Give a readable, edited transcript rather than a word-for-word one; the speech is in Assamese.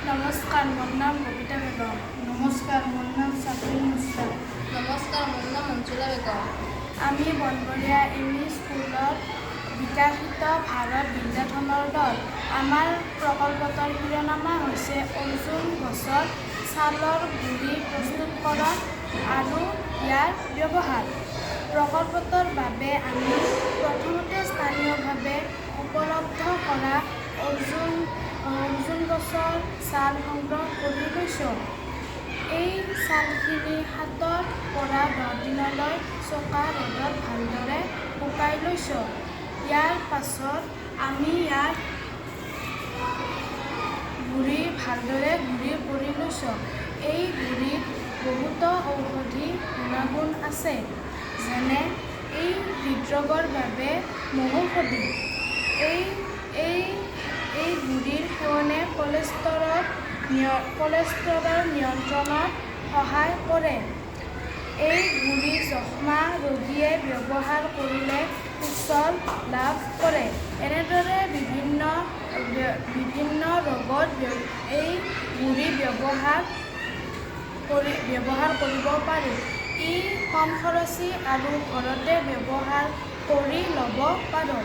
নমস্কাৰ, মোৰ নাম কবিতা বেগম। নমস্কাৰ, মোৰ নাম সাবৰিন মুস্তাক। নমস্কাৰ, মোৰ নাম মঞ্জুলা বেগম। আমি বনবৰীয়া এমই স্কুলত বিকাশিত ভাৰত বিদ্যাথনৰ দল। আমাৰ প্ৰকল্পটোৰ শিৰোনামা হৈছে অৰ্জুন গছৰ ছালৰ গুড়ি প্ৰস্তুত কৰা আৰু ইয়াৰ ব্যৱহাৰ। প্ৰকল্পটোৰ বাবে আমি প্ৰথমতে স্থানীয়ভাৱে উপলব্ধ কৰা অৰ্জুন গছৰ ছাল সংগ্ৰহ কৰি লৈছোঁ। এই ছালখিনি 7 পৰা 10 দিনলৈ চোকা ৰ'দত ভালদৰে শুকাই লৈছোঁ। ইয়াৰ পাছত আমি ইয়াৰ গুড়ি ভালদৰে গুড়ি কৰি লৈছোঁ। এই গুড়িত বহুতো ঔষধি গুণাগুণ আছে, যেনে এই হৃদৰোগৰ বাবে মহৌষধি। এই গুড়িৰ সেৱনে কলেষ্ট্ৰলৰ নিয়ন্ত্ৰণত সহায় কৰে। এই গুড়ি যক্ষ্মা ৰোগীয়ে ব্যৱহাৰ কৰিলে সুফল লাভ কৰে। এনেদৰে বিভিন্ন ৰোগত এই গুড়ি ব্যৱহাৰ কৰিব পাৰি। ই কম খৰচী আৰু ঘৰতে ব্যৱহাৰ কৰি ল'ব পাৰোঁ।